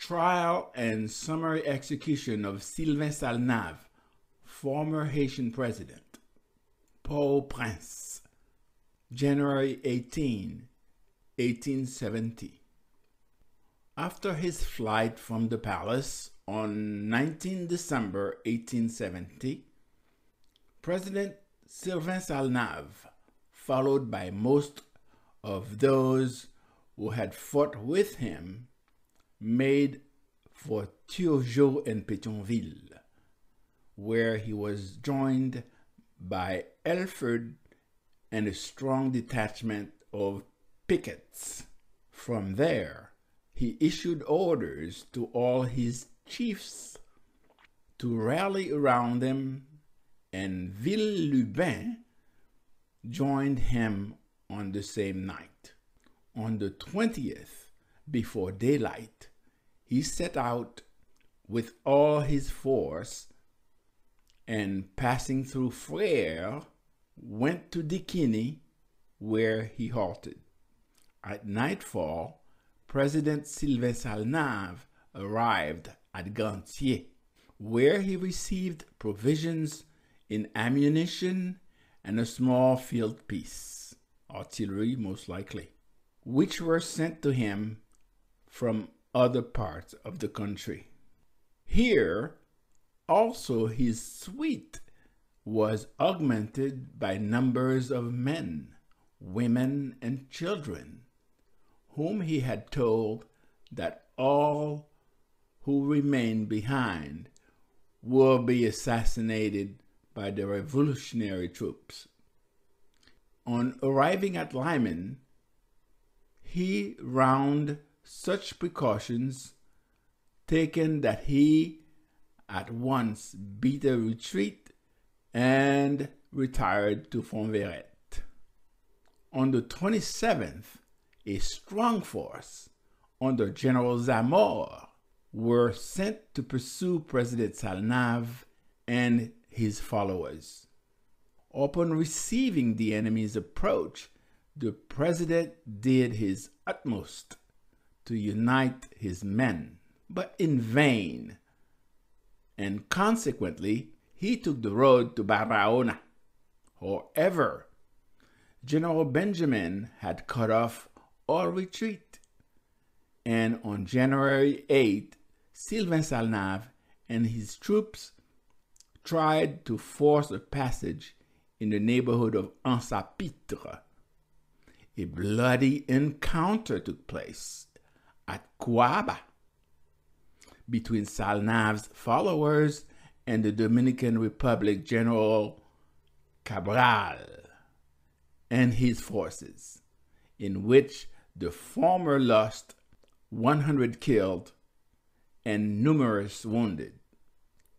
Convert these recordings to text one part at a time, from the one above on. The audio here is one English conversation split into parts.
Trial and summary execution of Sylvain Salnave, former Haitian president. Port-au-Prince, January 18, 1870. After his flight from the palace on 19 December 1870, President Sylvain Salnave, followed by most of those who had fought with him, made for Turgot and Pétionville, where he was joined by Elford and a strong detachment of pickets. From there, he issued orders to all his chiefs to rally around him, and Villelubin joined him on the same night. On the 20th, before daylight, he set out with all his force and, passing through Frères, went to Dikini, where he halted. At nightfall, President Sylvain Salnave arrived at Gantier, where he received provisions in ammunition and a small field piece, artillery most likely, which were sent to him from other parts of the country. Here, also his suite was augmented by numbers of men, women, and children, whom he had told that all who remained behind will be assassinated by the revolutionary troops. On arriving at Lyman, he round such precautions taken that he at once beat a retreat and retired to Fonverette. On the 27th, a strong force under General Zamore were sent to pursue President Salnave and his followers. Upon receiving the enemy's approach, the president did his utmost to unite his men, but in vain, and consequently he took the road to Barahona. However, General Benjamin had cut off all retreat, and on January 8, Sylvain Salnave and his troops tried to force a passage in the neighborhood of Ansapitre. A bloody encounter took place at Couaba between Salnave's followers and the Dominican Republic General Cabral and his forces, in which the former lost 100 killed and numerous wounded.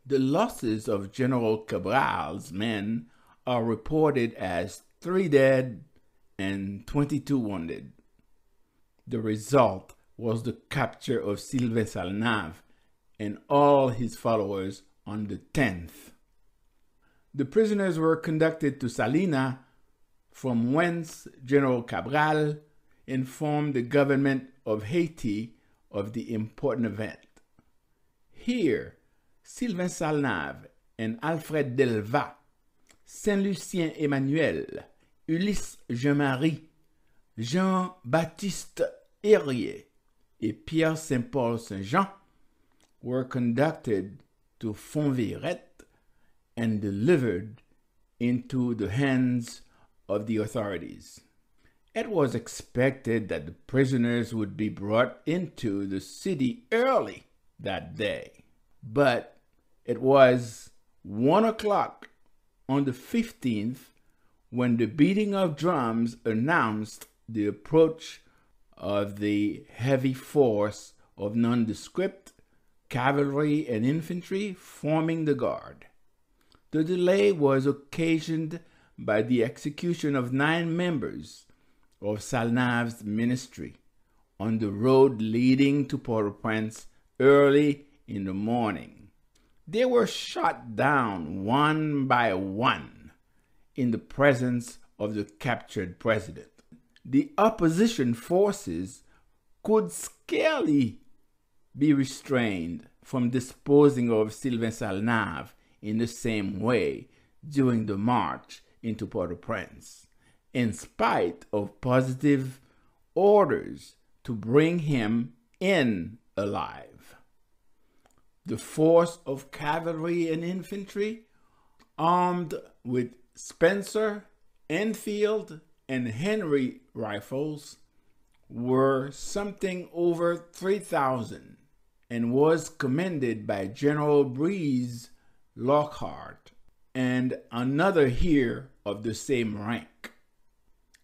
The losses of General Cabral's men are reported as 3 dead and 22 wounded. The result was the capture of Sylvain Salnave and all his followers on the 10th. The prisoners were conducted to Salina, from whence General Cabral informed the government of Haiti of the important event. Here, Sylvain Salnave and Alfred Delvat, Saint-Lucien Emmanuel, Ulysse Jean-Marie, Jean-Baptiste Herrier, et Pierre Saint-Paul Saint-Jean were conducted to Fonverette and delivered into the hands of the authorities. It was expected that the prisoners would be brought into the city early that day, but it was 1 o'clock on the 15th when the beating of drums announced the approach of the heavy force of nondescript cavalry and infantry forming the guard. The delay was occasioned by the execution of 9 members of Salnave's ministry on the road leading to Port-au-Prince early in the morning. They were shot down one by one in the presence of the captured president. The opposition forces could scarcely be restrained from disposing of Sylvain Salnave in the same way during the march into Port-au-Prince, in spite of positive orders to bring him in alive. The force of cavalry and infantry, armed with Spencer, Enfield, and Henry rifles, were something over 3,000 and was commanded by General Breeze Lockhart and another here of the same rank.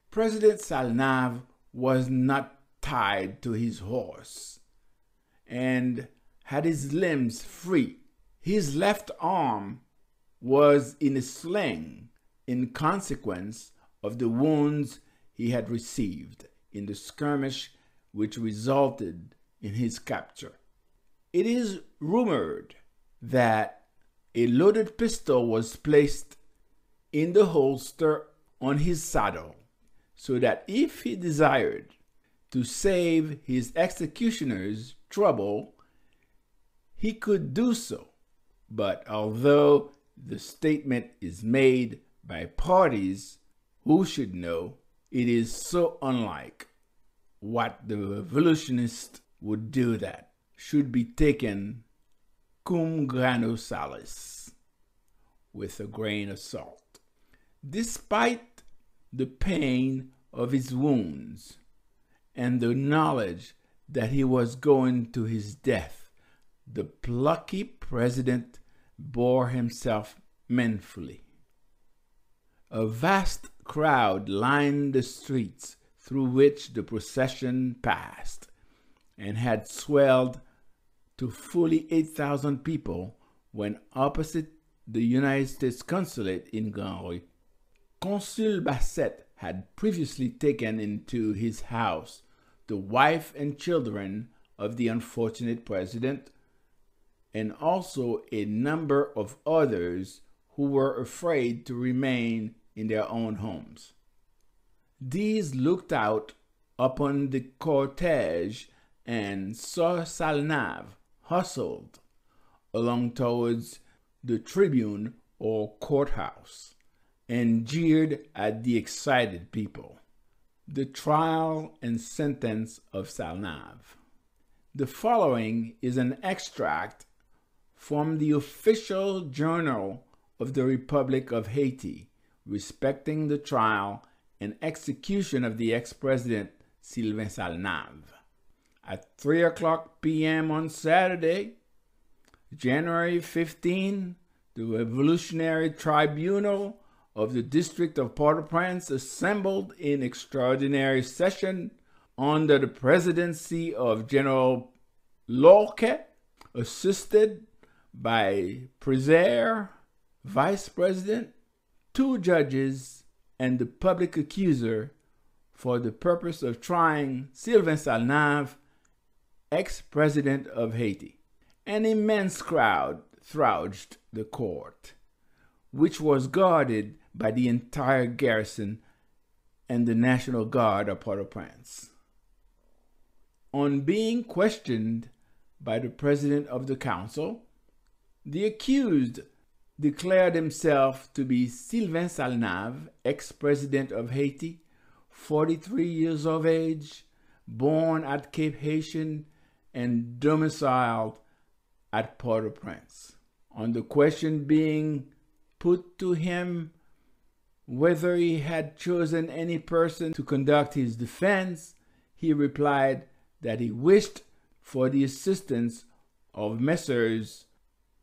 President Salnave was not tied to his horse and had his limbs free. His left arm was in a sling in consequence of the wounds he had received in the skirmish which resulted in his capture. It is rumored that a loaded pistol was placed in the holster on his saddle, so that if he desired to save his executioners trouble, he could do so. But although the statement is made by parties who should know, it is so unlike what the revolutionists would do that should be taken cum grano salis, with a grain of salt. Despite the pain of his wounds and the knowledge that he was going to his death, the plucky president bore himself manfully. A vast crowd lined the streets through which the procession passed, and had swelled to fully 8,000 people when opposite the United States consulate in Grand Rue. Consul Bassett had previously taken into his house the wife and children of the unfortunate president, and also a number of others who were afraid to remain in their own homes. These looked out upon the cortege and saw Salnave hustled along towards the tribune or courthouse, and jeered at the excited people. The trial and sentence of Salnave. The following is an extract from the official journal of the Republic of Haiti respecting the trial and execution of the ex-president Sylvain Salnave. At 3:00 p.m. on Saturday, January 15, the Revolutionary Tribunal of the District of Port-au-Prince assembled in extraordinary session under the presidency of General Lorquet, assisted by Prézère, Vice President, 2 judges, and the public accuser, for the purpose of trying Sylvain Salnave, ex-president of Haiti. An immense crowd thronged the court, which was guarded by the entire garrison and the National Guard of Port-au-Prince. On being questioned by the president of the council, the accused declared himself to be Sylvain Salnave, ex-president of Haiti, 43 years of age, born at Cape Haitian, and domiciled at Port-au-Prince. On the question being put to him whether he had chosen any person to conduct his defense, he replied that he wished for the assistance of Messrs.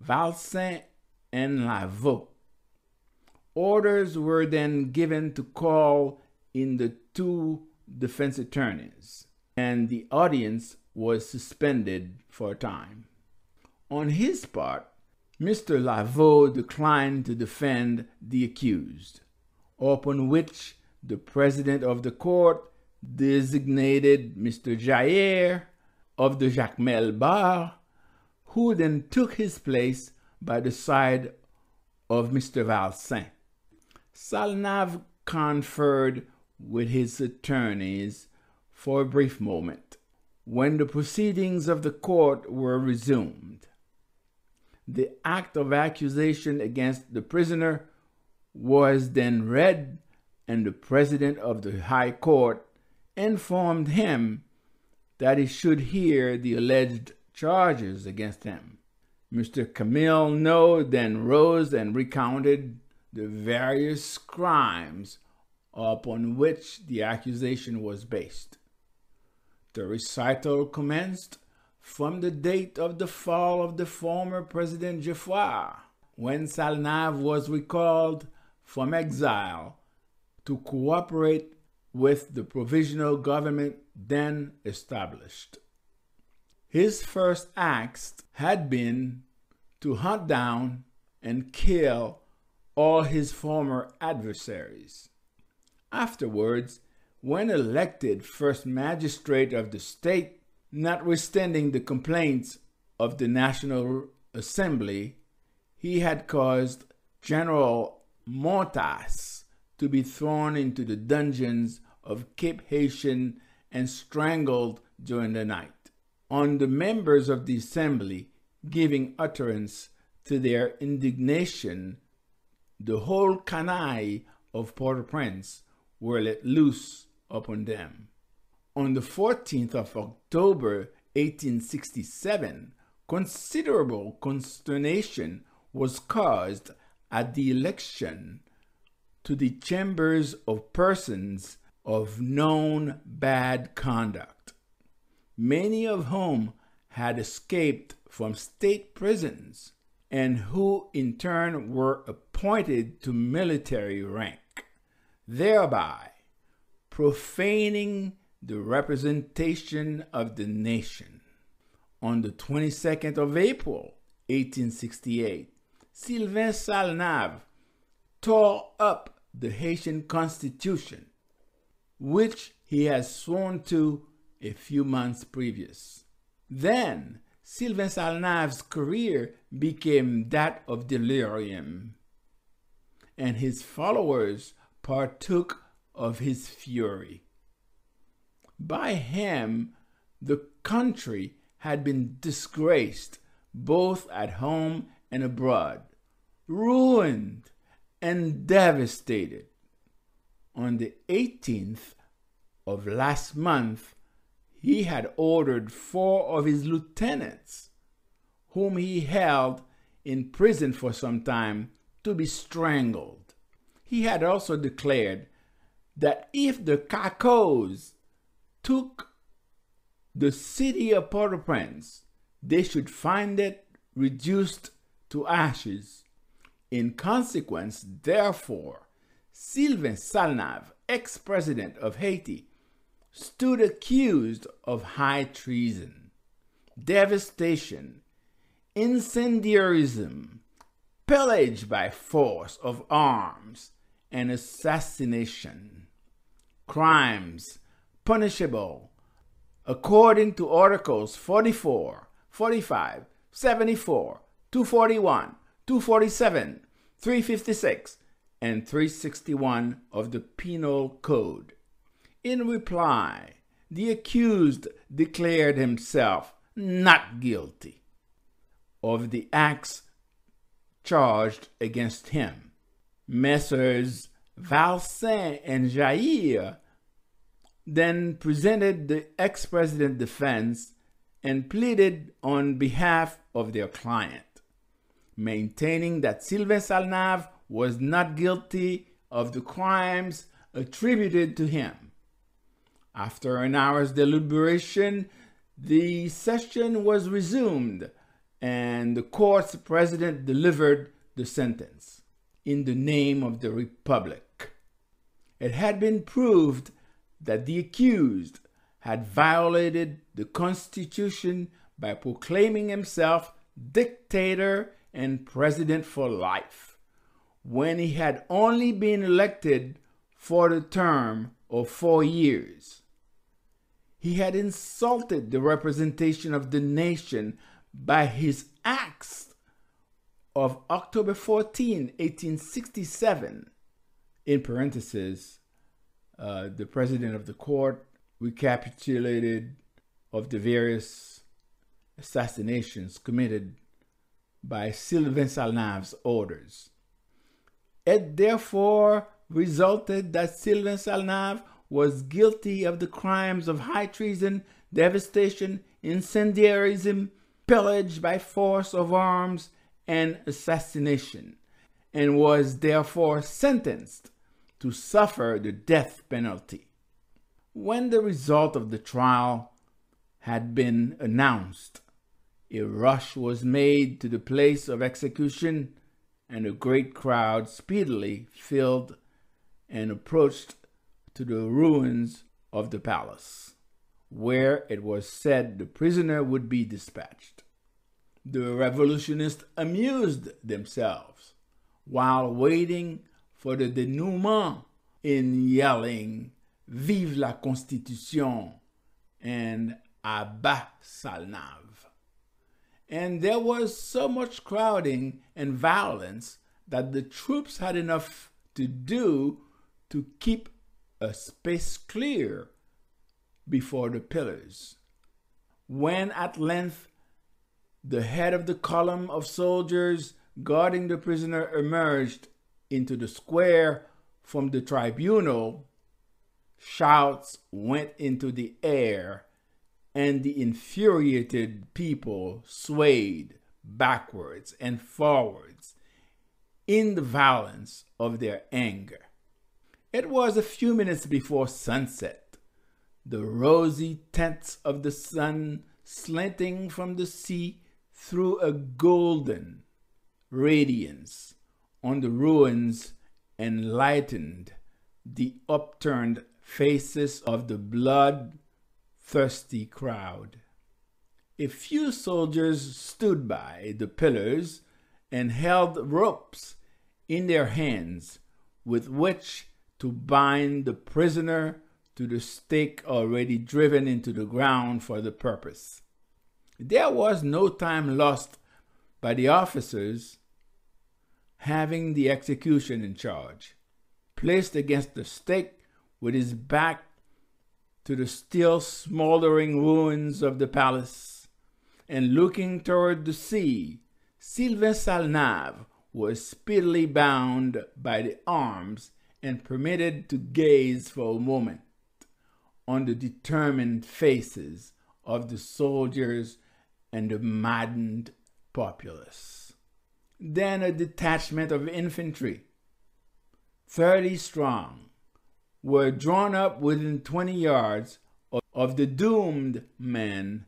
Valsin and Lavaux. Orders were then given to call in the 2 defense attorneys, and the audience was suspended for a time. On his part, Mr. Lavaux declined to defend the accused, upon which the president of the court designated Mr. Jair of the Jacmel Bar, who then took his place by the side of Mr. Valsin. Salnave conferred with his attorneys for a brief moment, when the proceedings of the court were resumed. The act of accusation against the prisoner was then read, and the president of the High Court informed him that he should hear the alleged charges against him. Mr. Camille No then rose and recounted the various crimes upon which the accusation was based. The recital commenced from the date of the fall of the former President Geoffroy, when Salnave was recalled from exile to cooperate with the provisional government then established. His first acts had been to hunt down and kill all his former adversaries. Afterwards, when elected first magistrate of the state, notwithstanding the complaints of the National Assembly, he had caused General Montas to be thrown into the dungeons of Cape Haitian and strangled during the night. On the members of the Assembly giving utterance to their indignation, the whole canaille of Port-au-Prince were let loose upon them. On the 14th of October 1867, considerable consternation was caused at the election to the chambers of persons of known bad conduct, many of whom had escaped from state prisons and who in turn were appointed to military rank, thereby profaning the representation of the nation. On the 22nd of April, 1868, Sylvain Salnave tore up the Haitian Constitution, which he had sworn to a few months previous. Then, Sylvain Salnave's career became that of delirium, and his followers partook of his fury. By him, the country had been disgraced both at home and abroad, ruined and devastated. On the 18th of last month, he had ordered 4 of his lieutenants, whom he held in prison for some time, to be strangled. He had also declared that if the Cacots took the city of Port-au-Prince, they should find it reduced to ashes. In consequence, therefore, Sylvain Salnave, ex-president of Haiti, stood accused of high treason, devastation, incendiarism, pillage by force of arms, and assassination, crimes punishable according to Articles 44, 45, 74, 241, 247, 356, and 361 of the Penal Code. In reply, the accused declared himself not guilty of the acts charged against him. Messrs. Valsin and Jair then presented the ex-president's defense and pleaded on behalf of their client, maintaining that Sylvain Salnave was not guilty of the crimes attributed to him. After an hour's deliberation, the session was resumed, and the court's president delivered the sentence. In the name of the Republic. It had been proved that the accused had violated the Constitution by proclaiming himself dictator and president for life, when he had only been elected for the term of 4 years. He had insulted the representation of the nation by his acts of October 14, 1867, in parentheses, the president of the court recapitulated of the various assassinations committed by Sylvain Salnave's orders. It therefore resulted that Sylvain Salnave was guilty of the crimes of high treason, devastation, incendiarism, pillage by force of arms, and assassination, and was therefore sentenced to suffer the death penalty. When the result of the trial had been announced, a rush was made to the place of execution, and a great crowd speedily filled and approached to the ruins of the palace, where it was said the prisoner would be dispatched. The revolutionists amused themselves while waiting for the denouement in yelling "Vive la Constitution" and "À bas Salnave." And there was so much crowding and violence that the troops had enough to do to keep a space clear before the pillars. When at length the head of the column of soldiers guarding the prisoner emerged into the square from the tribunal, shouts went into the air, and the infuriated people swayed backwards and forwards in the violence of their anger. It was a few minutes before sunset. The rosy tints of the sun slanting from the sea threw a golden radiance on the ruins and lightened the upturned faces of the blood-thirsty crowd. A few soldiers stood by the pillars and held ropes in their hands with which to bind the prisoner to the stake already driven into the ground for the purpose. There was no time lost by the officers having the execution in charge. Placed against the stake with his back to the still smoldering ruins of the palace and looking toward the sea, Sylvain Salnave was speedily bound by the arms and permitted to gaze for a moment on the determined faces of the soldiers and the maddened populace. Then a detachment of infantry, 30 strong, were drawn up within 20 yards of the doomed man,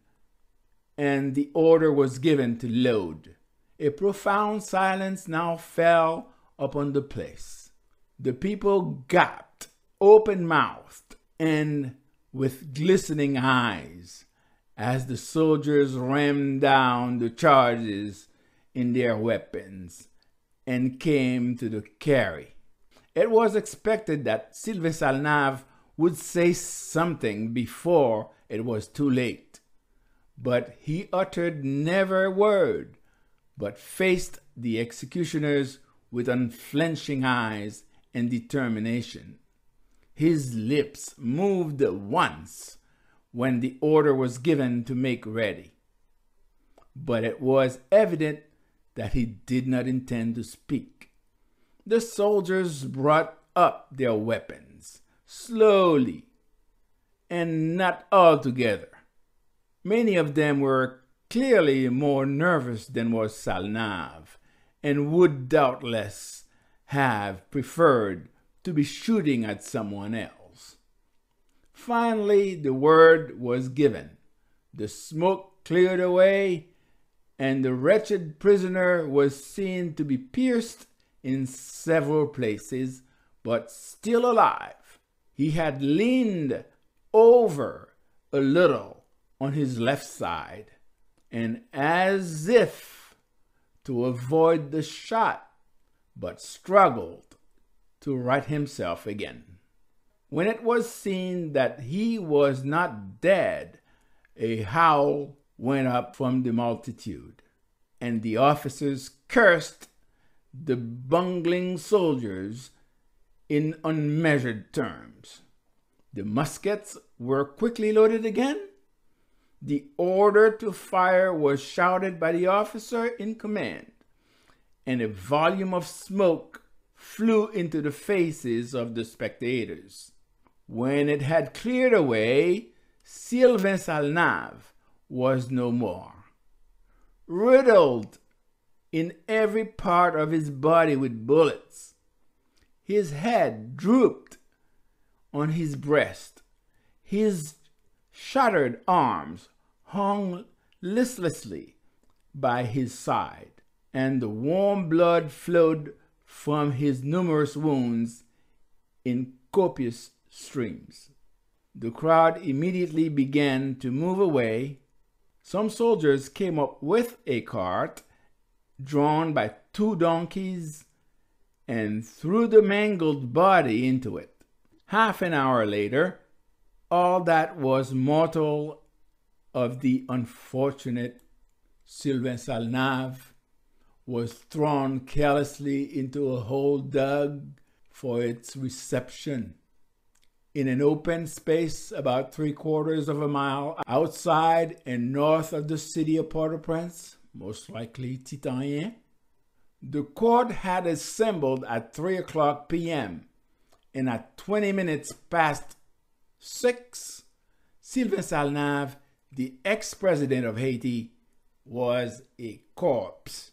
and the order was given to load. A profound silence now fell upon the place. The people gaped, open-mouthed, and with glistening eyes, as the soldiers rammed down the charges in their weapons and came to the carry. It was expected that Sylvain Salnave would say something before it was too late, but he uttered never a word, but faced the executioners with unflinching eyes and determination. His lips moved once when the order was given to make ready, but it was evident that he did not intend to speak. The soldiers brought up their weapons, slowly, and not all together. Many of them were clearly more nervous than was Salnave, and would doubtless have preferred to be shooting at someone else. Finally, the word was given. The smoke cleared away, and the wretched prisoner was seen to be pierced in several places, but still alive. He had leaned over a little on his left side, and as if to avoid the shot, but struggled to right himself again. When it was seen that he was not dead, a howl went up from the multitude, and the officers cursed the bungling soldiers in unmeasured terms. The muskets were quickly loaded again. The order to fire was shouted by the officer in command, and a volume of smoke flew into the faces of the spectators. When it had cleared away, Sylvain Salnave was no more. Riddled in every part of his body with bullets, his head drooped on his breast, his shattered arms hung listlessly by his side, and the warm blood flowed from his numerous wounds in copious streams. The crowd immediately began to move away. Some soldiers came up with a cart drawn by 2 donkeys and threw the mangled body into it. Half an hour later, all that was mortal of the unfortunate Sylvain Salnave was thrown carelessly into a hole dug for its reception. In an open space about 3/4 of a mile outside and north of the city of Port-au-Prince, most likely Titanien, the court had assembled at 3:00 p.m., and at 20 minutes past 6, Sylvain Salnave, the ex-president of Haiti, was a corpse.